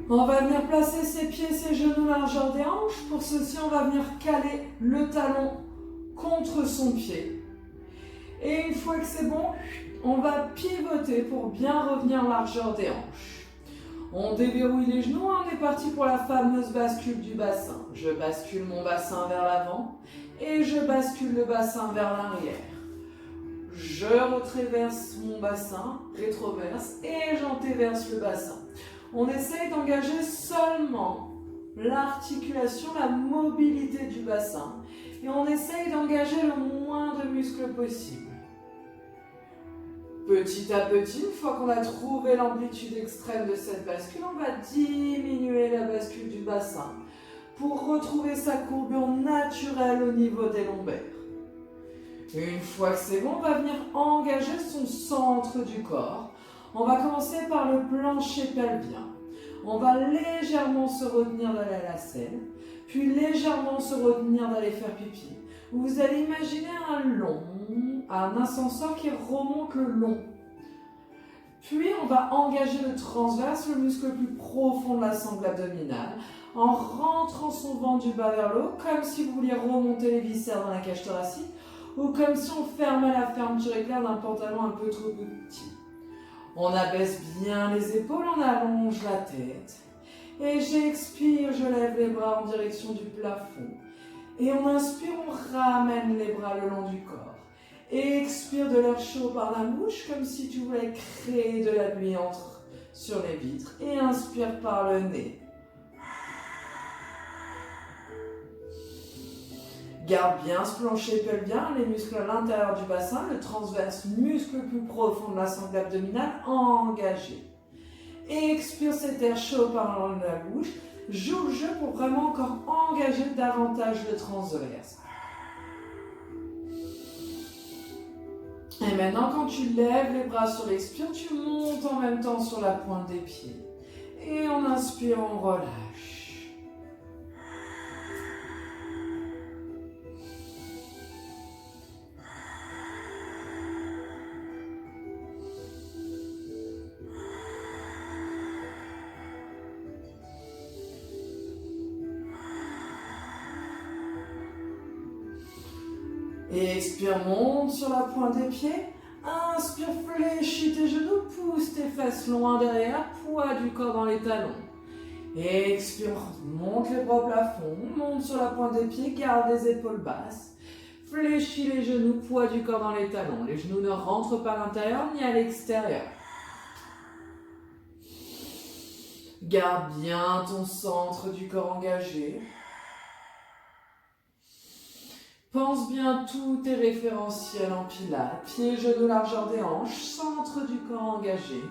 On va venir placer ses pieds, ses genoux largeur des hanches. Pour ceci, on va venir caler le talon contre son pied. Et une fois que c'est bon, on va pivoter pour bien revenir largeur des hanches. On déverrouille les genoux, on est parti pour la fameuse bascule du bassin. Je bascule mon bassin vers l'avant et je bascule le bassin vers l'arrière. Je retraverse mon bassin, rétroverse et j'antéverse le bassin. On essaye d'engager seulement l'articulation, la mobilité du bassin et on essaye d'engager le moins de muscles possible. Petit à petit, une fois qu'on a trouvé l'amplitude extrême de cette bascule, on va diminuer la bascule du bassin pour retrouver sa courbure naturelle au niveau des lombaires. Une fois que c'est bon, on va venir engager son centre du corps. On va commencer par le plancher pelvien. On va légèrement se retenir d'aller à la selle, puis légèrement se retenir d'aller faire pipi. Vous allez imaginer un ascenseur qui remonte le long. Puis on va engager le transverse, le muscle le plus profond de la sangle abdominale, en rentrant son ventre du bas vers le haut, comme si vous vouliez remonter les viscères dans la cage thoracique, ou comme si on fermait la fermeture éclair d'un pantalon un peu trop petit. On abaisse bien les épaules, on allonge la tête. Et j'expire, je lève les bras en direction du plafond. Et on inspire, on ramène les bras le long du corps. Et expire de l'air chaud par la bouche, comme si tu voulais créer de la nuit sur les vitres. Et inspire par le nez. Garde bien ce plancher pelvien, les muscles à l'intérieur du bassin, le transverse, muscle le plus profond de la sangle abdominale, engagé. Et expire cet air chaud par la bouche. Joue le jeu pour vraiment encore engager davantage le transverse. Et maintenant, quand tu lèves les bras sur l'expire, tu montes en même temps sur la pointe des pieds. Et en inspire, on relâche. Et expire, monte sur la pointe des pieds. Inspire, fléchis tes genoux, pousse tes fesses loin derrière, poids du corps dans les talons. Et expire, monte les bras au plafond, monte sur la pointe des pieds, garde les épaules basses. Fléchis les genoux, poids du corps dans les talons. Les genoux ne rentrent pas à l'intérieur ni à l'extérieur. Garde bien ton centre du corps engagé. Pense bien tous tes référentiels en pilates, pieds, genoux, largeur des hanches, centre du corps engagé,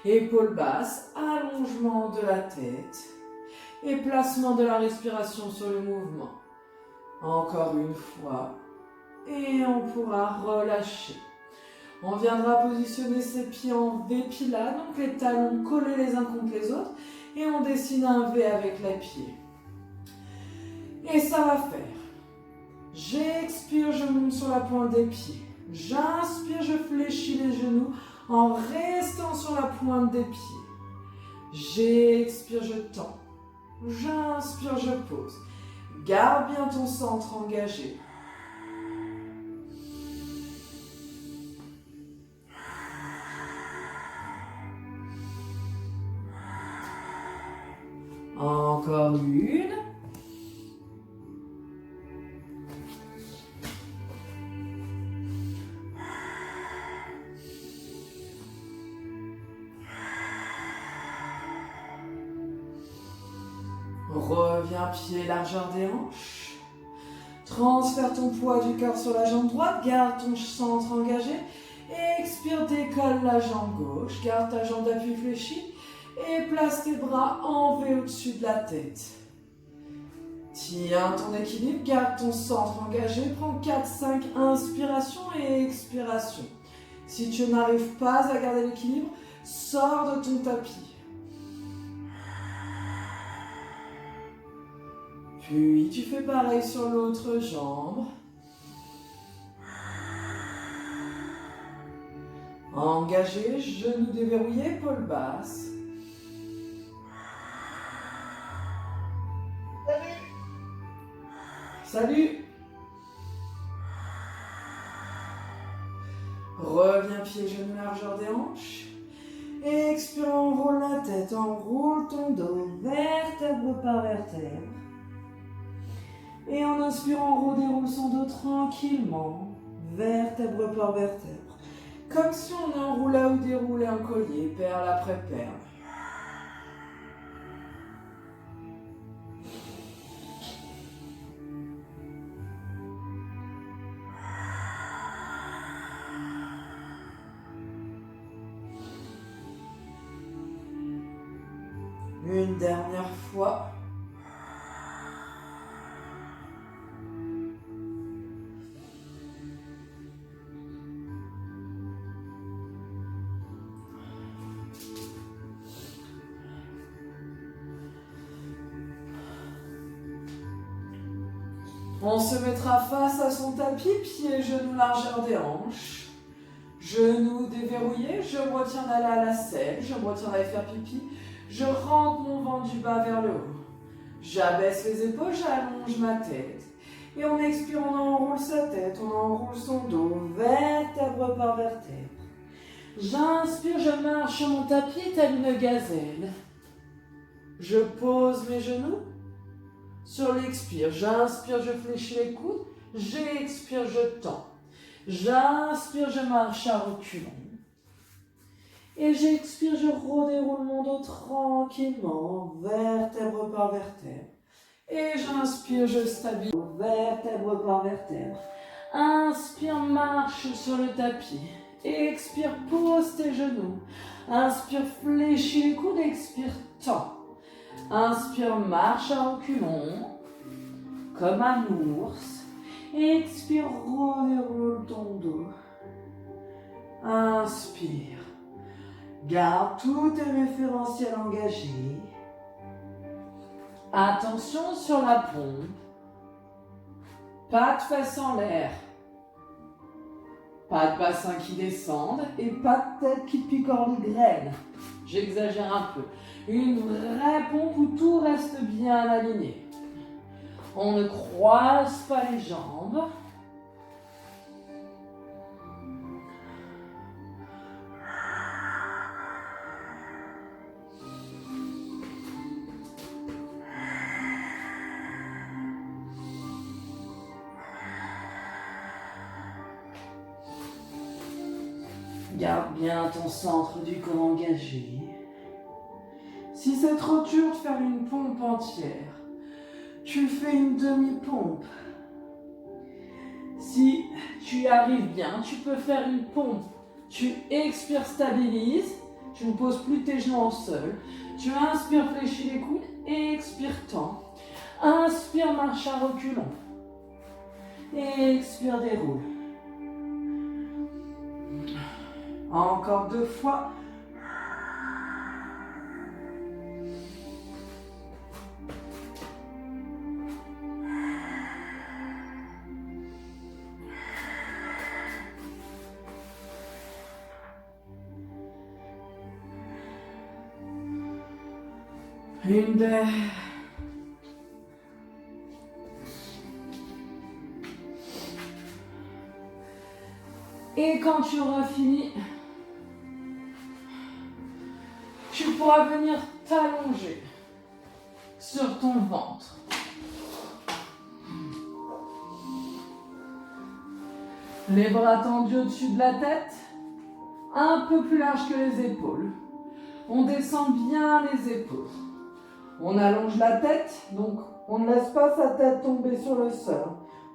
épaules basses, allongement de la tête et placement de la respiration sur le mouvement. Encore une fois, et on pourra relâcher. On viendra positionner ses pieds en V pilates, donc les talons collés les uns contre les autres, et on dessine un V avec les pieds. Et ça va faire. J'expire, je monte sur la pointe des pieds. J'inspire, je fléchis les genoux en restant sur la pointe des pieds. J'expire, je tends. J'inspire, je pose. Garde bien ton centre engagé. Encore une. Reviens pied largeur des hanches. Transfère ton poids du corps sur la jambe droite. Garde ton centre engagé. Expire, décolle la jambe gauche. Garde ta jambe d'appui fléchie. Et place tes bras en V au-dessus de la tête. Tiens ton équilibre. Garde ton centre engagé. Prends 4-5 inspirations et expirations. Si tu n'arrives pas à garder l'équilibre, sors de ton tapis. Puis tu fais pareil sur l'autre jambe. Engagé, genoux déverrouillés, épaules basses. Salut. Reviens pieds, genoux, largeur des hanches. Expire, enroule la tête, enroule ton dos, vertèbre par vertèbre. Et en inspirant, déroule son dos tranquillement, vertèbre par vertèbre. Comme si on enroulait ou déroulait un collier, perle après perle. Une dernière fois. On se mettra face à son tapis, pieds, genoux, largeur des hanches. Genoux déverrouillés, je me retiens d'aller à la selle, je me retiens d'aller faire pipi. Je rentre mon ventre du bas vers le haut. J'abaisse les épaules, j'allonge ma tête. Et en expirant, on enroule sa tête, on enroule son dos, vertèbre par vertèbre. J'inspire, je marche sur mon tapis telle une gazelle. Je pose mes genoux. Sur l'expire, j'inspire, je fléchis les coudes. J'expire, je tends. J'inspire, je marche à reculons. Et j'expire, je redéroule mon dos tranquillement, vertèbre par vertèbre. Et j'inspire, je stabilise, vertèbre par vertèbre. Inspire, marche sur le tapis. Expire, pose tes genoux. Inspire, fléchis les coudes. Expire, tends. Inspire, marche à reculons, comme un ours. Expire, redéroule ton dos. Inspire. Garde tous tes référentiels engagés. Attention sur la pompe. Pas de fesses en l'air. Pas de bassin qui descendent et pas de tête qui picore les graines. J'exagère un peu. Une vraie pompe où tout reste bien aligné. On ne croise pas les jambes. Garde bien ton centre du corps engagé. Si c'est trop dur de faire une pompe entière, tu fais une demi-pompe. Si tu y arrives bien, tu peux faire une pompe. Tu expires, stabilise. Tu ne poses plus tes genoux en sol. Tu inspires, fléchis les coudes. Expire, tends. Inspire, marche à reculons. Expire, déroule. Encore 2 fois. Une dernière. Et quand tu auras fini, tu pourras venir t'allonger sur ton ventre. Les bras tendus au-dessus de la tête, un peu plus large que les épaules. On descend bien les épaules. On allonge la tête, donc on ne laisse pas sa tête tomber sur le sol.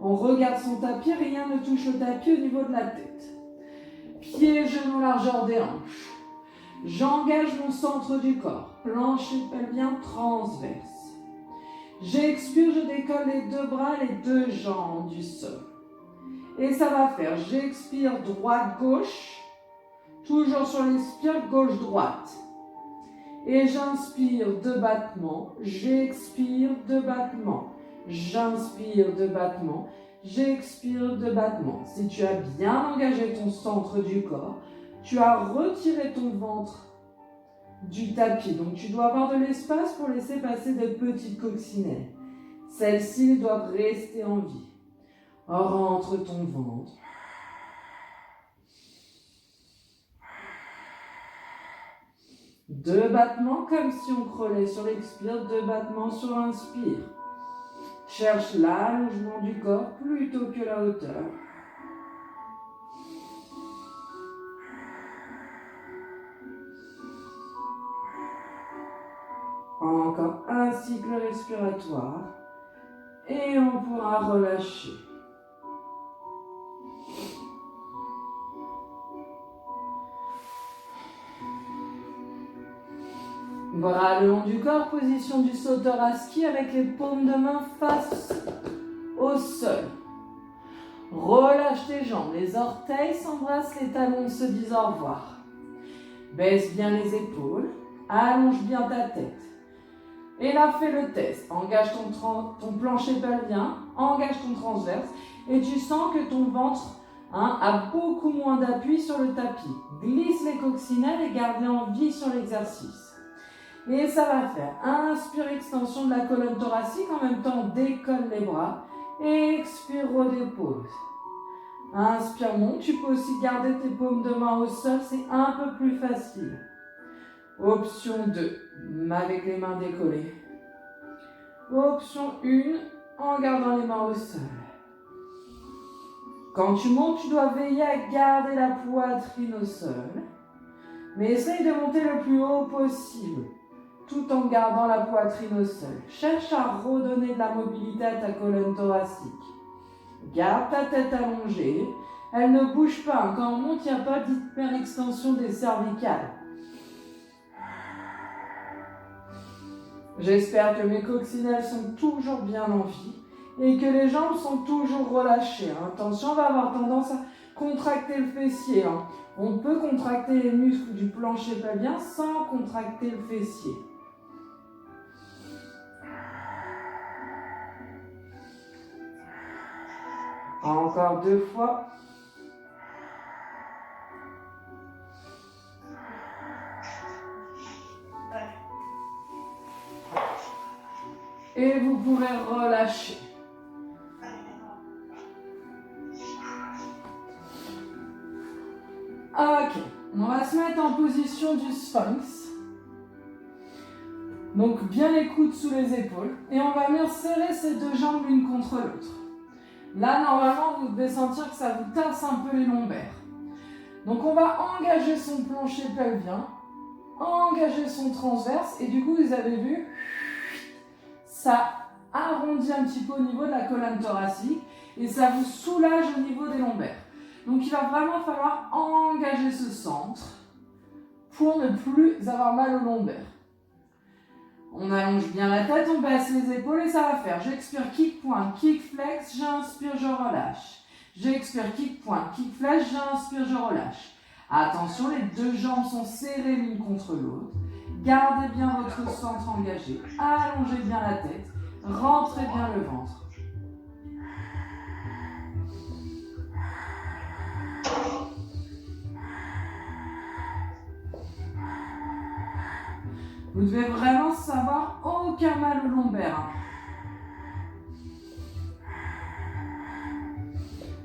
On regarde son tapis, rien ne touche le tapis au niveau de la tête. Pieds, genoux, largeur des hanches. J'engage mon centre du corps, plancher pelvien transverse. J'expire, je décolle les 2 bras, les 2 jambes du sol. Et ça va faire, j'expire droite-gauche, toujours sur l'expire, gauche-droite. Et j'inspire 2 battements, j'expire 2 battements. J'inspire 2 battements, j'expire 2 battements. Si tu as bien engagé ton centre du corps, tu as retiré ton ventre du tapis. Donc tu dois avoir de l'espace pour laisser passer des petites coccinelles. Celles-ci doivent rester en vie. Rentre ton ventre. Deux battements comme si on crôlait sur l'expire, deux battements sur l'inspire. Cherche l'allongement du corps plutôt que la hauteur. Encore un cycle respiratoire et on pourra relâcher. Bras le long du corps, position du sauteur à ski avec les paumes de main face au sol. Relâche tes jambes, les orteils s'embrassent, les talons se disent au revoir. Baisse bien les épaules, allonge bien ta tête. Et là, fais le test. Engage ton plancher pelvien, engage ton transverse et tu sens que ton ventre a beaucoup moins d'appui sur le tapis. Glisse les coccinelles et garde-les en vie sur l'exercice. Et ça va faire inspire, extension de la colonne thoracique, en même temps décolle les bras. Expire, redépose. Inspire, monte. Tu peux aussi garder tes paumes de main au sol, c'est un peu plus facile. Option 2, avec les mains décollées. Option 1, en gardant les mains au sol. Quand tu montes, tu dois veiller à garder la poitrine au sol. Mais essaye de monter le plus haut possible, tout en gardant la poitrine au sol. Cherche à redonner de la mobilité à ta colonne thoracique. Garde ta tête allongée. Elle ne bouge pas. Quand on monte, il n'y a pas d'hyperextension des cervicales. J'espère que mes coccinelles sont toujours bien en vie et que les jambes sont toujours relâchées. Attention, on va avoir tendance à contracter le fessier. On peut contracter les muscles du plancher pelvien sans contracter le fessier. Encore 2 fois. Et vous pourrez relâcher. Ok, on va se mettre en position du sphinx. Donc bien les coudes sous les épaules. Et on va venir serrer ces deux jambes l'une contre l'autre. Là, normalement, vous devez sentir que ça vous tasse un peu les lombaires. Donc on va engager son plancher pelvien, engager son transverse. Et du coup, vous avez vu, ça arrondit un petit peu au niveau de la colonne thoracique et ça vous soulage au niveau des lombaires. Donc il va vraiment falloir engager ce centre pour ne plus avoir mal aux lombaires. On allonge bien la tête, on baisse les épaules et ça va faire. J'expire, kick, point, kick, flex, j'inspire, je relâche. J'expire, kick, point, kick, flex, j'inspire, je relâche. Attention, les deux jambes sont serrées l'une contre l'autre. Gardez bien votre centre engagé. Allongez bien la tête. Rentrez bien le ventre. Vous devez vraiment savoir aucun mal au lombaire.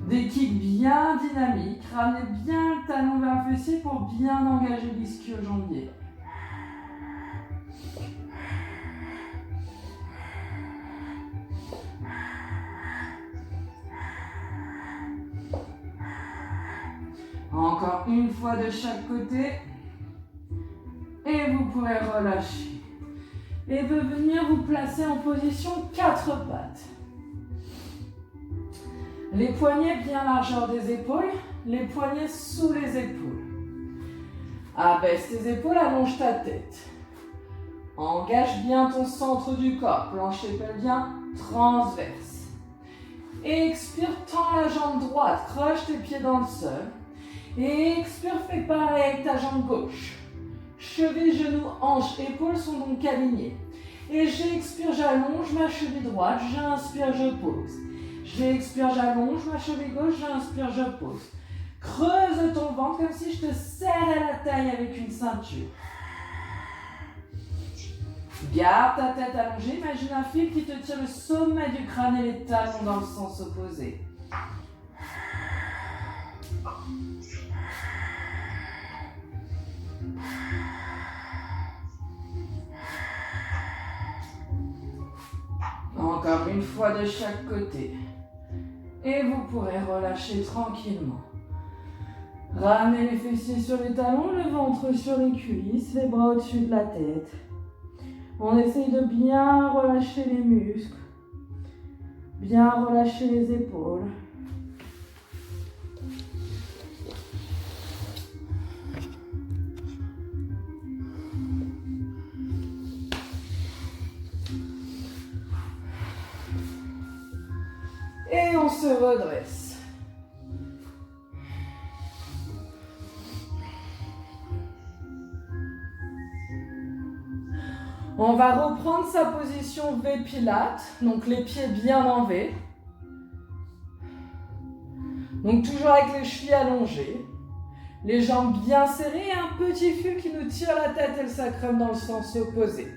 Des kicks bien dynamiques. Ramenez bien le talon vers le fessier pour bien engager l'ischio-jambier. Encore une fois de chaque côté. Et vous pourrez relâcher. Et venir vous placer en position 4 pattes. Les poignets bien largeur des épaules. Les poignets sous les épaules. Abaisse tes épaules, allonge ta tête. Engage bien ton centre du corps. Plancher pelvien transverse. Expire, tends la jambe droite. Croche tes pieds dans le sol. Et expire, fais pareil avec ta jambe gauche. Cheville, genoux, hanches, épaules sont donc alignés. Et j'expire, j'allonge ma cheville droite, j'inspire, je pose. J'expire, j'allonge ma cheville gauche, j'inspire, je pose. Creuse ton ventre comme si je te serrais la taille avec une ceinture. Garde ta tête allongée, imagine un fil qui te tire le sommet du crâne et les talons dans le sens opposé. Encore une fois de chaque côté. Et vous pourrez relâcher tranquillement. Ramenez les fessiers sur les talons, le ventre sur les cuisses, les bras au-dessus de la tête. On essaye de bien relâcher les muscles, bien relâcher les épaules. Et on se redresse. On va reprendre sa position V Pilates, donc les pieds bien en V. Donc toujours avec les chevilles allongées, les jambes bien serrées et un petit fil qui nous tire la tête et le sacrum dans le sens opposé.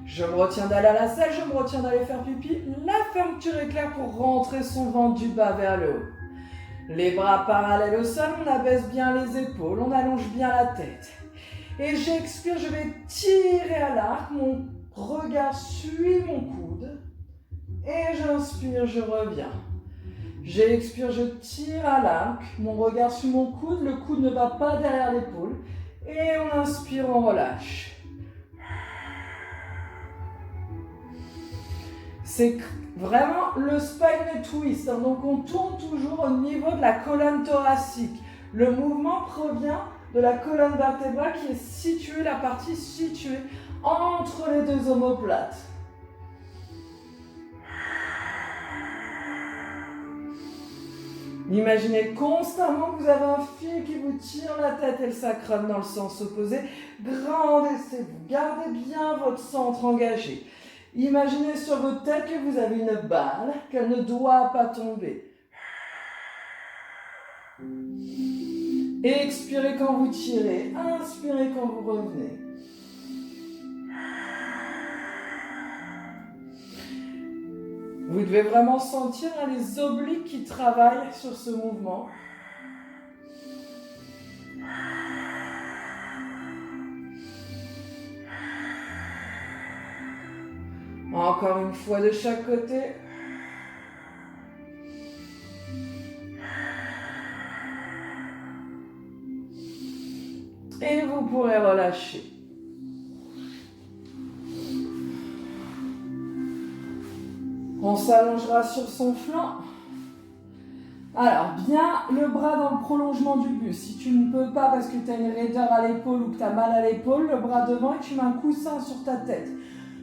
Je me retiens d'aller à la salle, je me retiens d'aller faire pipi. La fermeture est claire pour rentrer son ventre du bas vers le haut. Les bras parallèles au sol, on abaisse bien les épaules, on allonge bien la tête. Et j'expire, je vais tirer à l'arc, mon regard suit mon coude. Et j'inspire, je reviens. J'expire, je tire à l'arc, mon regard suit mon coude, le coude ne va pas derrière l'épaule. Et on inspire, on relâche. C'est vraiment le spine twist, hein. Donc on tourne toujours au niveau de la colonne thoracique. Le mouvement provient de la colonne vertébrale qui est située, la partie située entre les deux omoplates. Imaginez constamment que vous avez un fil qui vous tire la tête et le sacrum dans le sens opposé. Grandissez-vous, gardez bien votre centre engagé. Imaginez sur votre tête que vous avez une balle, qu'elle ne doit pas tomber. Expirez quand vous tirez, inspirez quand vous revenez. Vous devez vraiment sentir les obliques qui travaillent sur ce mouvement. Encore une fois de chaque côté. Et vous pourrez relâcher. On s'allongera sur son flanc. Alors, bien le bras dans le prolongement du buste. Si tu ne peux pas parce que tu as une raideur à l'épaule ou que tu as mal à l'épaule, le bras devant et tu mets un coussin sur ta tête.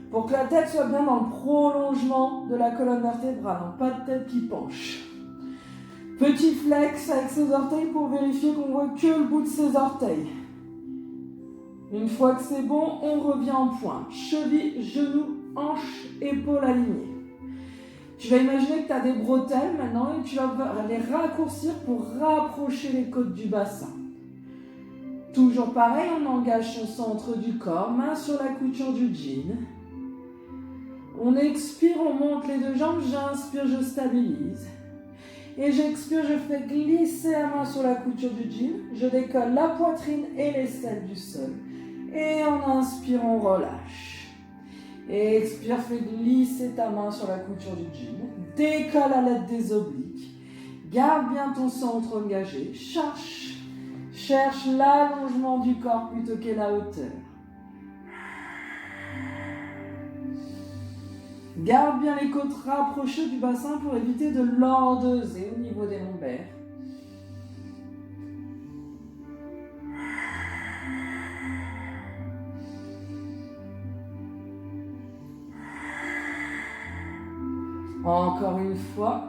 Pour que la tête soit bien dans le prolongement de la colonne vertébrale, donc pas de tête qui penche. Petit flex avec ses orteils pour vérifier qu'on voit que le bout de ses orteils. Une fois que c'est bon, on revient en pointe. Cheville, genoux, hanches, épaules alignées. Tu vas imaginer que tu as des bretelles maintenant et tu vas les raccourcir pour rapprocher les côtes du bassin. Toujours pareil, on engage son centre du corps, main sur la couture du jean. On expire, on monte les deux jambes, j'inspire, je stabilise. Et j'expire, je fais glisser la main sur la couture du jean. Je décolle la poitrine et l'aisselle du sol. Et en inspire, on relâche. Et expire, fais glisser ta main sur la couture du jean. Décolle à l'aide des obliques. Garde bien ton centre engagé. Cherche l'allongement du corps plutôt que la hauteur. Garde bien les côtes rapprochées du bassin pour éviter de lordoser au niveau des lombaires. Encore une fois.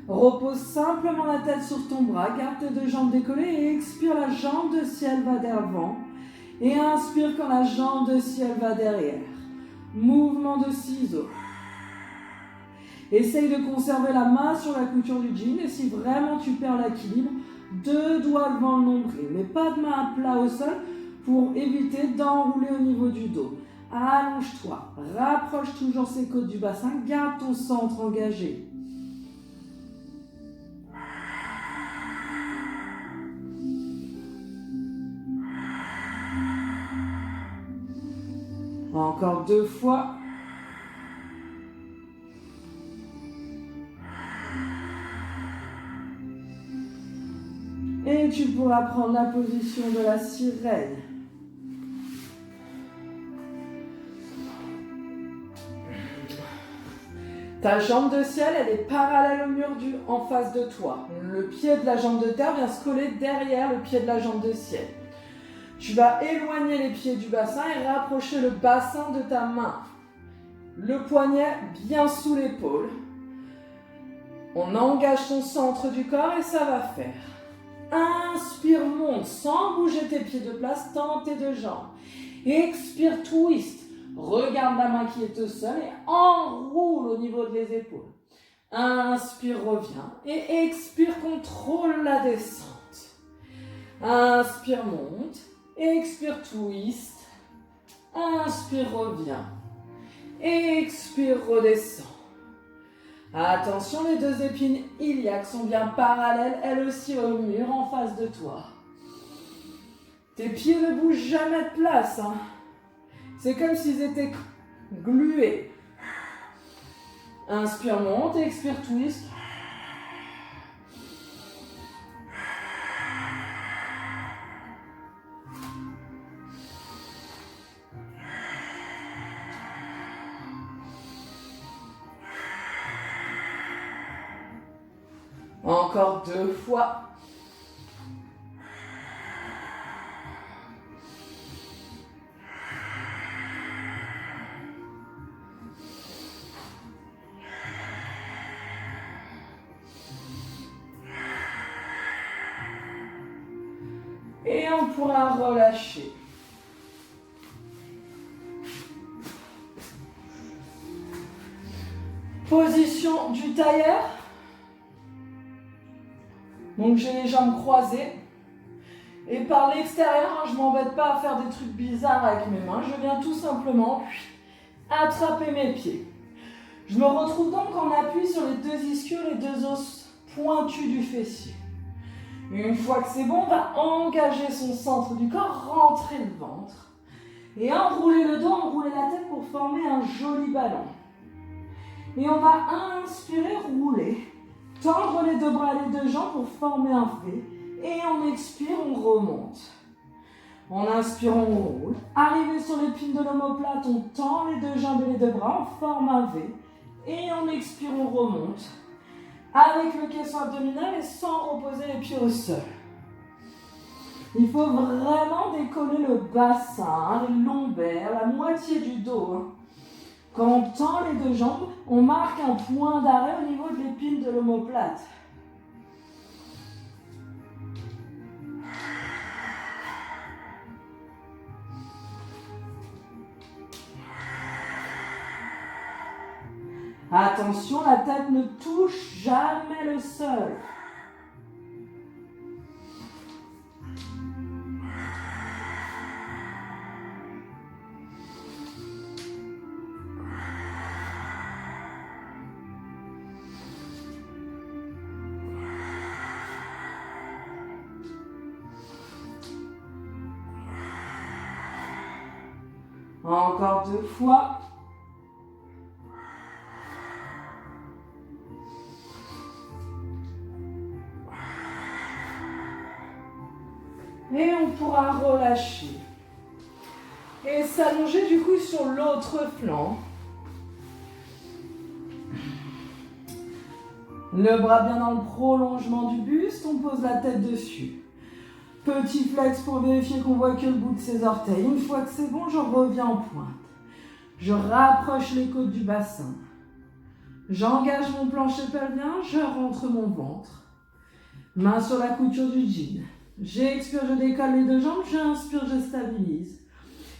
Repose simplement la tête sur ton bras, garde tes deux jambes décollées et expire, la jambe de ciel va d'avant. Et inspire quand la jambe de ciel va derrière. Mouvement de ciseaux. Essaye de conserver la main sur la couture du jean et si vraiment tu perds l'équilibre, deux doigts devant le nombril, mais pas de main à plat au sol. pour éviter d'enrouler au niveau du dos. Allonge-toi, rapproche toujours ces côtes du bassin, garde ton centre engagé. Encore 2 fois. Et tu pourras prendre la position de la sirène. Ta jambe de ciel, elle est parallèle au mur en face de toi. Le pied de la jambe de terre vient se coller derrière le pied de la jambe de ciel. Tu vas éloigner les pieds du bassin et rapprocher le bassin de ta main. Le poignet bien sous l'épaule. On engage ton centre du corps et ça va faire. Inspire, monte sans bouger tes pieds de place, tends tes 2 jambes. Expire, twist. Regarde la main qui est au sol et enroule au niveau des épaules. Inspire, reviens. Et expire, contrôle la descente. Inspire, monte. Expire, twist. Inspire, reviens. Expire, redescends. Attention, les 2 épines iliaques sont bien parallèles, elles aussi au mur en face de toi. Tes pieds ne bougent jamais de place. C'est comme s'ils étaient glués. Inspire, monte, expire, twist. Encore 2 fois. Et on pourra relâcher. Position du tailleur. Donc j'ai les jambes croisées. Et par l'extérieur, je ne m'embête pas à faire des trucs bizarres avec mes mains. Je viens tout simplement attraper mes pieds. Je me retrouve donc en appui sur les 2 ischios, les 2 os pointus du fessier. Une fois que c'est bon, on va engager son centre du corps, rentrer le ventre. Et enrouler le dos, enrouler la tête pour former un joli ballon. Et on va inspirer, rouler. Tendre les 2 bras et les 2 jambes pour former un V. Et on expire, on remonte. En inspirant, on roule. Arrivé sur l'épine de l'omoplate, on tend les 2 jambes et les 2 bras, on forme un V. Et en expire, on remonte. Avec le caisson abdominal et sans reposer les pieds au sol. Il faut vraiment décoller le bassin, les lombaires, la moitié du dos. Quand on tend les 2 jambes, on marque un point d'arrêt au niveau de l'épine de l'omoplate. Attention, la tête ne touche jamais le sol. Encore 2 fois. Et on pourra relâcher. Et s'allonger du coup sur l'autre flanc. Le bras bien dans le prolongement du buste, on pose la tête dessus. Petit flex pour vérifier qu'on voit que le bout de ses orteils. Une fois que c'est bon, je reviens en pointe. Je rapproche les côtes du bassin. J'engage mon plancher pelvien, je rentre mon ventre. Main sur la couture du jean. J'expire, je décolle les 2 jambes, j'inspire, je stabilise.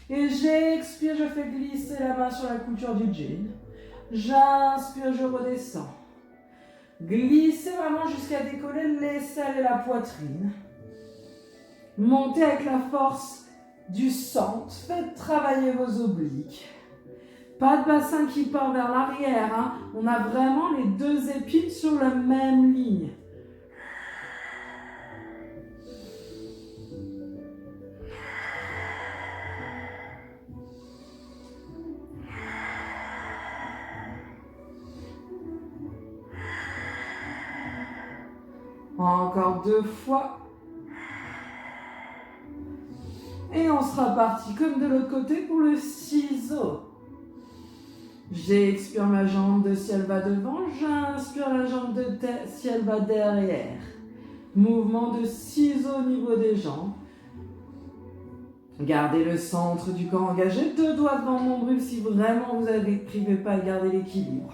Et j'expire, je fais glisser la main sur la couture du jean. J'inspire, je redescends. Glissez vraiment jusqu'à décoller l'aisselle et la poitrine. Montez avec la force du centre. Faites travailler vos obliques. Pas de bassin qui part vers l'arrière, hein. On a vraiment les deux épines sur la même ligne. Encore 2 fois. Et on sera parti comme de l'autre côté pour le ciseau. J'expire ma jambe de ciel va devant, j'inspire la jambe de ciel va derrière. Mouvement de ciseau au niveau des jambes. Gardez le centre du corps engagé, 2 doigts devant mon nombril si vraiment vous n'arrivez pas à garder l'équilibre.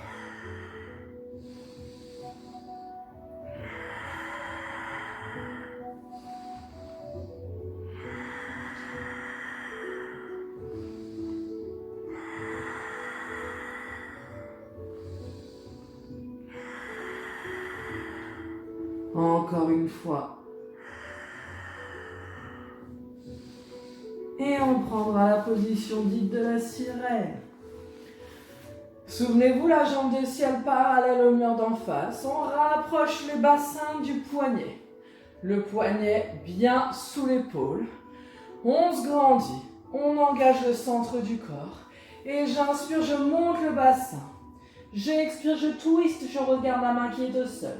Encore une fois. Et on prendra la position dite de la sirène. Souvenez-vous, la jambe de ciel parallèle au mur d'en face. On rapproche le bassin du poignet. Le poignet bien sous l'épaule. On se grandit. On engage le centre du corps. Et j'inspire, je monte le bassin. J'expire, je twiste, je regarde la main qui est au sol.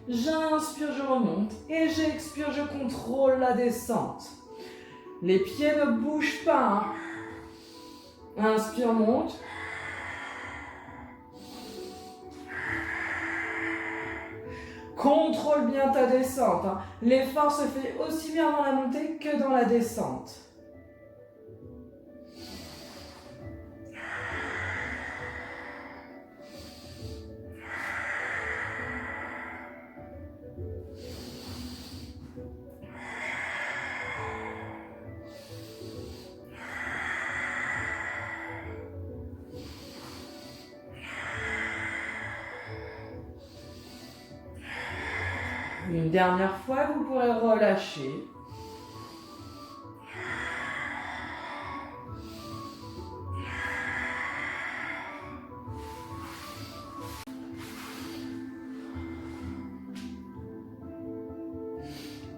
J'inspire, je remonte. Et j'expire, je contrôle la descente. Les pieds ne bougent pas. Inspire, monte. Contrôle bien ta descente. L'effort se fait aussi bien dans la montée que dans la descente. Une dernière fois, vous pourrez relâcher.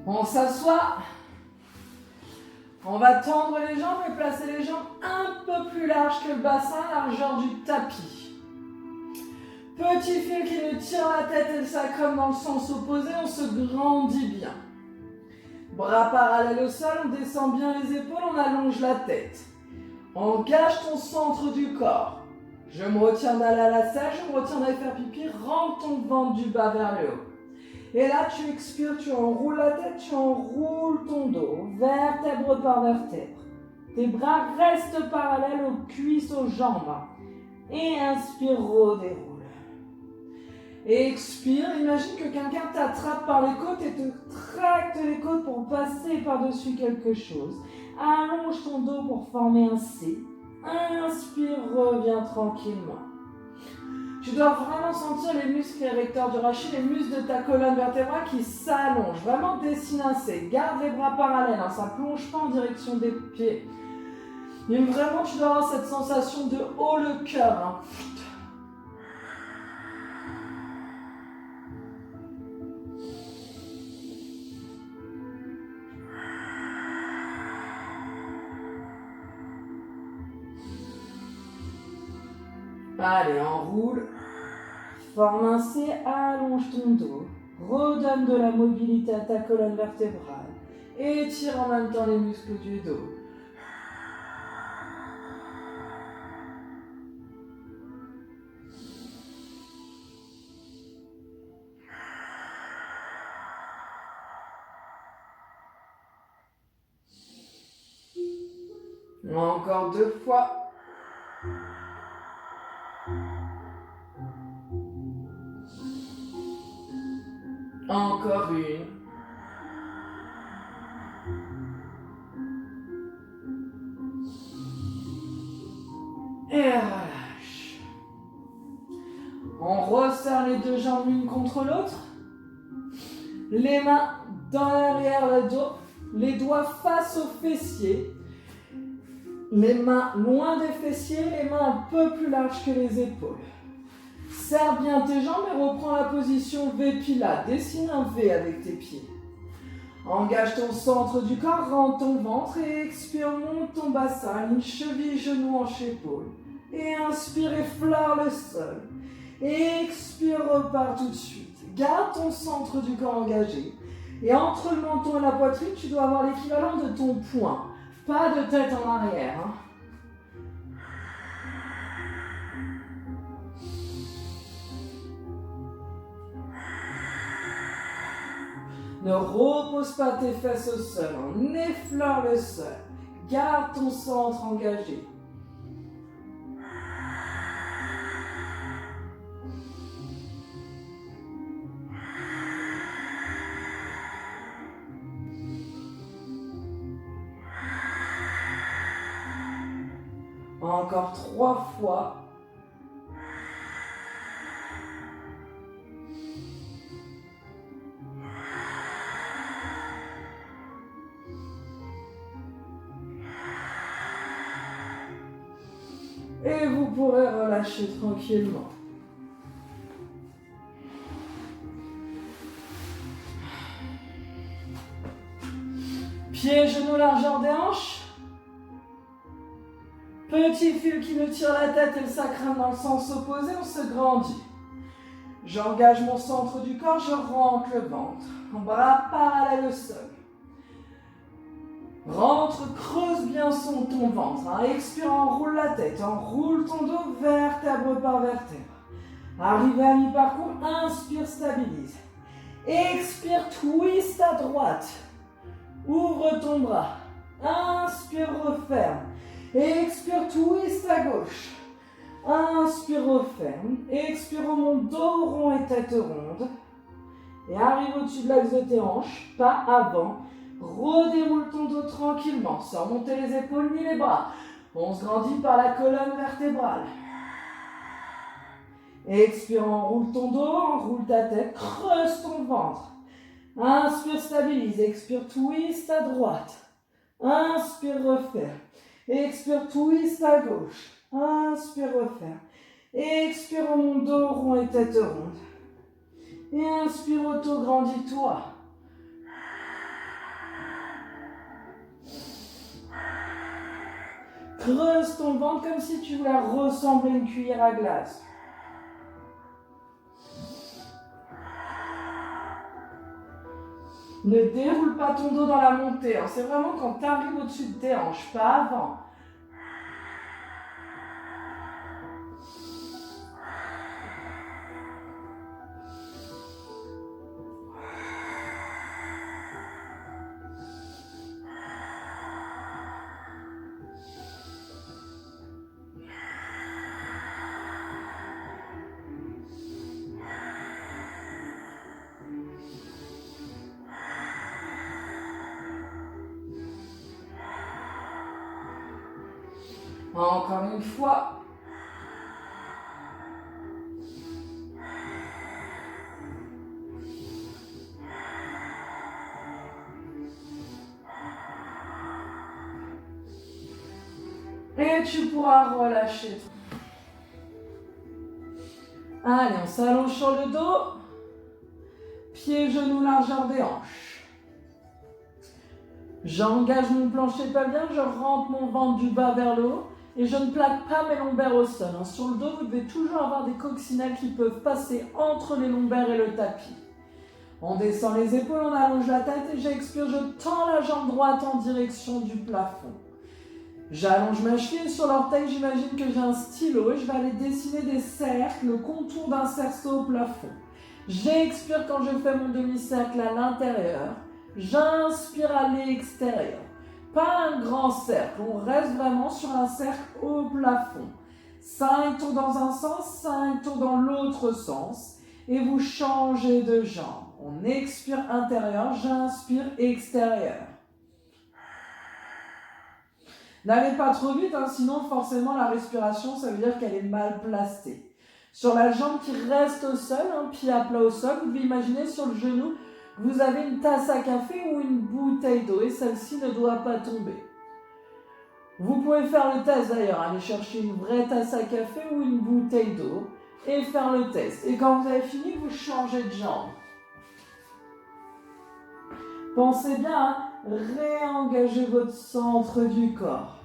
On s'assoit. On va tendre les jambes et placer les jambes un peu plus larges que le bassin, largeur du tapis. Petit fil qui nous tire la tête et le sacrum dans le sens opposé, on se grandit bien. Bras parallèles au sol, on descend bien les épaules, on allonge la tête. Engage ton centre du corps. Je me retiens d'aller à la salle, je me retiens d'aller faire pipi, rentre ton ventre du bas vers le haut. Et là, tu expires, tu enroules la tête, tu enroules ton dos, vertèbre par vertèbre. Tes bras restent parallèles aux cuisses, aux jambes. Et inspire, redéroule. Et expire, imagine que quelqu'un t'attrape par les côtes et te tracte les côtes pour passer par-dessus quelque chose. Allonge ton dos pour former un C. Inspire, reviens tranquillement. Tu dois vraiment sentir les muscles érecteurs du rachis, les muscles de ta colonne vertébrale qui s'allongent. Vraiment dessine un C. Garde les bras parallèles, ça ne plonge pas en direction des pieds. Mais vraiment, tu dois avoir cette sensation de haut le cœur. Allez, enroule, forme un C, allonge ton dos, redonne de la mobilité à ta colonne vertébrale, étire en même temps les muscles du dos. Encore 2 fois. Encore une. Et relâche. On resserre les 2 jambes l'une contre l'autre. Les mains dans l'arrière le dos. Les doigts face aux fessiers. Les mains loin des fessiers, les mains un peu plus larges que les épaules. Serre bien tes jambes et reprends la position V Pilates. Dessine un V avec tes pieds. Engage ton centre du corps, rentre ton ventre et expire, monte ton bassin, aligne cheville, genou, hanche, épaule. Et inspire, effleure le sol. Expire, repars tout de suite. Garde ton centre du corps engagé. Et entre le menton et la poitrine, tu dois avoir l'équivalent de ton poing. Pas de tête en arrière. Ne repose pas tes fesses au sol, on effleure le sol. Garde ton centre engagé. Encore 3 fois. Et vous pourrez relâcher tranquillement. Pieds, genoux, largeur des hanches. Petit fil qui nous tire la tête et le sacrum dans le sens opposé, on se grandit. J'engage mon centre du corps, je rentre le ventre. Bras parallèles au sol. Rentre, creuse bien ton ventre. Expire, enroule la tête. Enroule ton dos, vertèbre par vertèbre. Arrive à mi-parcours, inspire, stabilise. Expire, twist à droite. Ouvre ton bras. Inspire, referme. Expire, twist à gauche. Inspire, referme. Expire, remonte, dos rond et tête ronde. Et arrive au-dessus de l'axe de tes hanches, pas avant. Redéroule ton dos tranquillement, sans monter les épaules ni les bras. On se grandit par la colonne vertébrale. Expire, enroule ton dos, enroule ta tête, creuse ton ventre. Inspire, stabilise, expire, twist à droite. Inspire, referme. Expire, twist à gauche. Inspire, referme. Expire, remonte dos rond et tête ronde. Et inspire, auto-grandis-toi. Creuse ton ventre comme si tu voulais ressembler à une cuillère à glace. Ne déroule pas ton dos dans la montée. C'est vraiment quand tu arrives au-dessus de tes hanches, pas avant. Encore une fois. Et tu pourras relâcher. Allez, on s'allonge sur le dos. Pieds, genoux, largeur des hanches. J'engage mon plancher pelvien, je rentre mon ventre du bas vers le haut. Et je ne plaque pas mes lombaires au sol. Sur le dos, vous devez toujours avoir des coccinelles qui peuvent passer entre les lombaires et le tapis. On descend les épaules, on allonge la tête et j'expire, je tends la jambe droite en direction du plafond. J'allonge ma cheville sur l'orteil, j'imagine que j'ai un stylo et je vais aller dessiner des cercles, le contour d'un cerceau au plafond. J'expire quand je fais mon demi-cercle à l'intérieur. J'inspire à l'extérieur. Pas un grand cercle, on reste vraiment sur un cercle au plafond. 5 tours dans un sens, 5 tours dans l'autre sens. Et vous changez de jambe. On expire intérieur, j'inspire extérieur. N'allez pas trop vite, sinon forcément la respiration, ça veut dire qu'elle est mal placée. Sur la jambe qui reste au sol, pied à plat au sol, vous devez imaginer sur le genou, vous avez une tasse à café ou une bouteille d'eau et celle-ci ne doit pas tomber. Vous pouvez faire le test d'ailleurs, aller chercher une vraie tasse à café ou une bouteille d'eau et faire le test. Et quand vous avez fini, vous changez de jambe. Pensez bien à réengager votre centre du corps.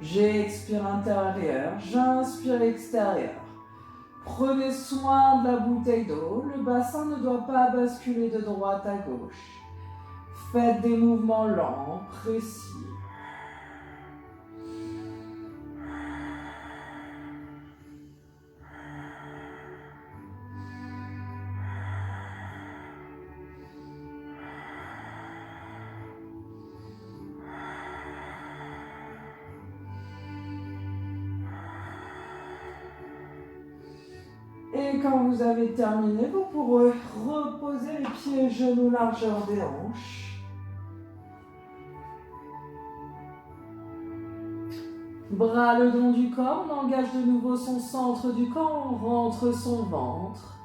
J'expire intérieur, j'inspire extérieur. Prenez soin de la bouteille d'eau, le bassin ne doit pas basculer de droite à gauche. Faites des mouvements lents, précis. Et quand vous avez terminé, vous pourrez reposer les pieds et genoux largeur des hanches. Bras le long du corps, on engage de nouveau son centre du corps, on rentre son ventre.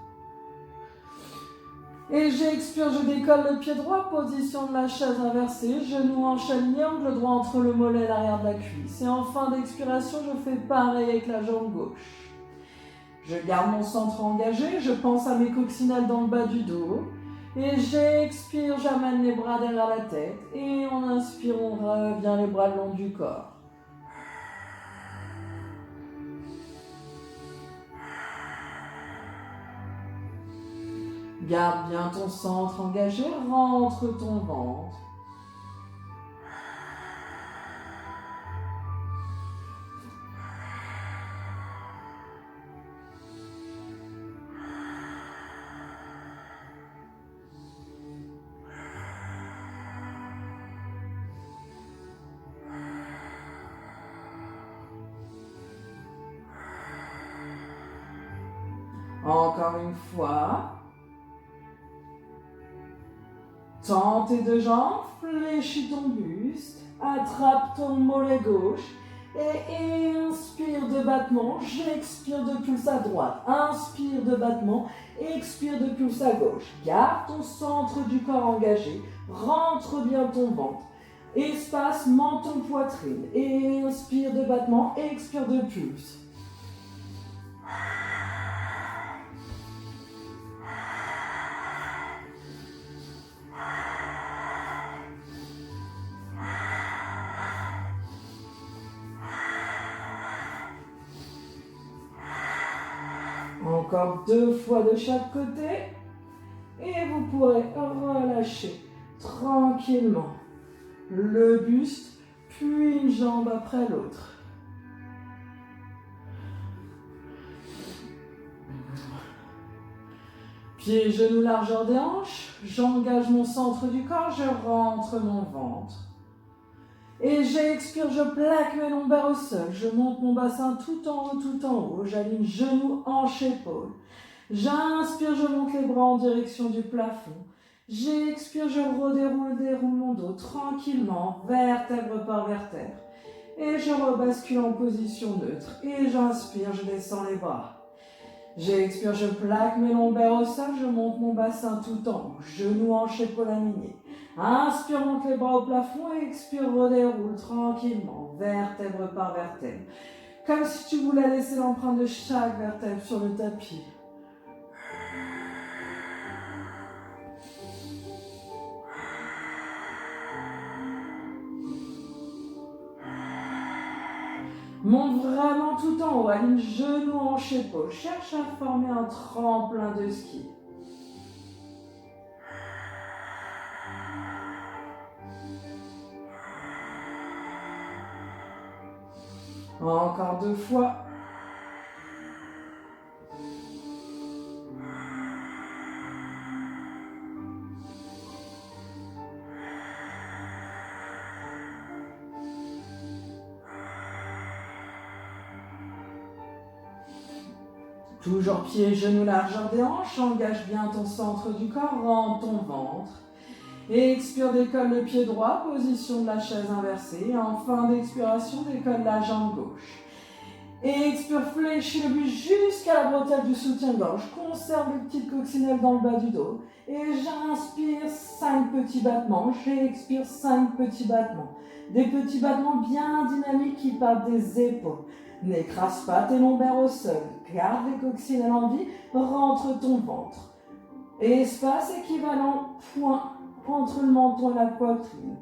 Et j'expire, je décolle le pied droit, position de la chaise inversée, genou hanche aligné, angle droit entre le mollet et l'arrière de la cuisse. Et en fin d'expiration, je fais pareil avec la jambe gauche. Je garde mon centre engagé, je pense à mes coccinelles dans le bas du dos. Et j'expire, j'amène les bras derrière la tête. Et on inspire, on revient les bras le long du corps. Garde bien ton centre engagé, rentre ton ventre. Encore une fois. Tends tes deux jambes, fléchis ton buste, attrape ton mollet gauche et inspire de battement, j'expire de pulse à droite, inspire de battement, expire de pulse à gauche. Garde ton centre du corps engagé, rentre bien ton ventre, espace menton poitrine, et inspire de battement, expire de pulse. Encore 2 fois de chaque côté. Et vous pourrez relâcher tranquillement le buste, puis une jambe après l'autre. Pieds, genoux, largeur des hanches. J'engage mon centre du corps, je rentre mon ventre. Et j'expire, je plaque mes lombaires au sol. Je monte mon bassin tout en haut. J'aligne genoux, hanches, épaules. J'inspire, je monte les bras en direction du plafond. J'expire, je déroule mon dos tranquillement, vertèbre par vertèbre. Et je rebascule en position neutre. Et j'inspire, je descends les bras. J'expire, je plaque mes lombaires au sol, je monte mon bassin tout en haut. Genoux, hanches, épaules alignées. Inspire, monte les bras au plafond et expire, redéroule tranquillement, vertèbre par vertèbre. Comme si tu voulais laisser l'empreinte de chaque vertèbre sur le tapis. Monte vraiment tout en haut, aligne genoux, hanches, épaules. Cherche à former un tremplin de ski. Encore 2 fois. Toujours pieds, genoux, largeur des hanches. Engage bien ton centre du corps, rentre ton ventre. Et expire, décolle le pied droit, position de la chaise inversée. En fin d'expiration, décolle la jambe gauche. Et expire, fléchis le buste jusqu'à la bretelle du soutien-gorge. Conserve les petites coccinelles dans le bas du dos. Et j'inspire 5 petits battements. J'expire 5 petits battements. Des petits battements bien dynamiques qui partent des épaules. N'écrase pas tes lombaires au sol. Garde les coccinelles en vie. Rentre ton ventre. Espace équivalent, point entre le menton et la poitrine.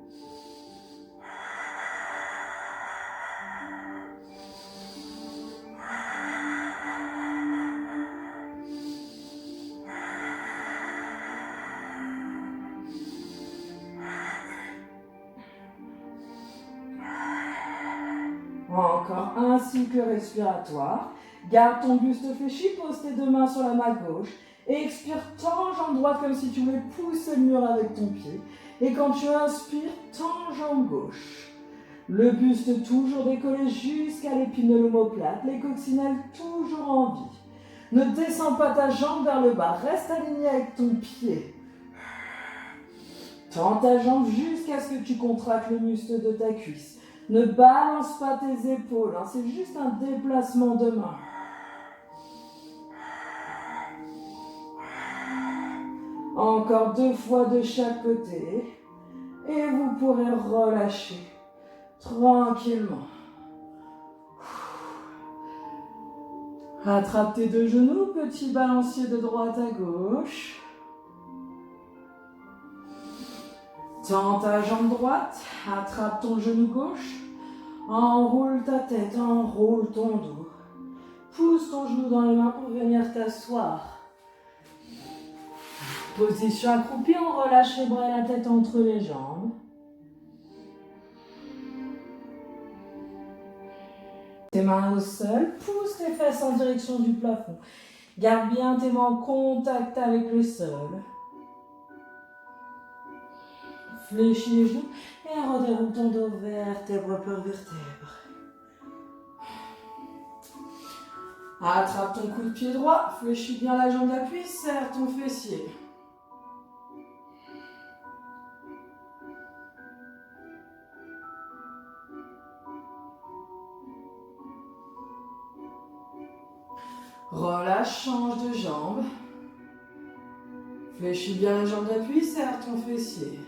Encore un cycle respiratoire. Garde ton buste fléchi, pose tes deux mains sur la main gauche. Expire, tends jambe droite comme si tu voulais pousser le mur avec ton pied. Et quand tu inspires, tends jambe gauche. Le buste toujours décollé jusqu'à l'épine de l'omoplate. Les coccinelles toujours en vie. Ne descends pas ta jambe vers le bas. Reste aligné avec ton pied. Tends ta jambe jusqu'à ce que tu contractes le muscle de ta cuisse. Ne balance pas tes épaules, hein, c'est juste un déplacement de main. Encore 2 fois de chaque côté. Et vous pourrez relâcher tranquillement. Attrape tes 2 genoux, petit balancier de droite à gauche. Tends ta jambe droite, attrape ton genou gauche, enroule ta tête, enroule ton dos. Pousse ton genou dans les mains pour venir t'asseoir. Position accroupie, on relâche les bras et la tête entre les jambes. Tes mains au sol, pousse tes fesses en direction du plafond. Garde bien tes mains en contact avec le sol. Fléchis les genoux et redéroule ton dos vertèbre par vertèbre. Attrape ton coup de pied droit, fléchis bien la jambe d'appui, serre ton fessier. Relâche, change de jambe. Fléchis bien la jambe d'appui, serre ton fessier.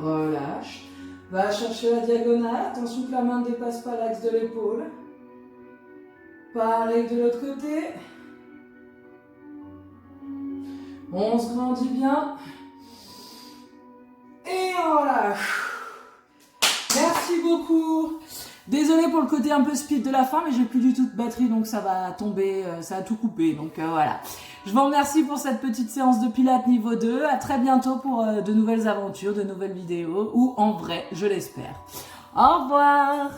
Relâche. Va chercher la diagonale. Attention que la main ne dépasse pas l'axe de l'épaule. Pareil de l'autre côté. On se grandit bien. Et on relâche. Merci beaucoup. Désolée pour le côté un peu speed de la fin, mais j'ai plus du tout de batterie, donc ça va tomber, ça a tout coupé. Donc voilà. Je vous remercie pour cette petite séance de pilates niveau 2. À très bientôt pour de nouvelles aventures, de nouvelles vidéos, ou en vrai, je l'espère. Au revoir.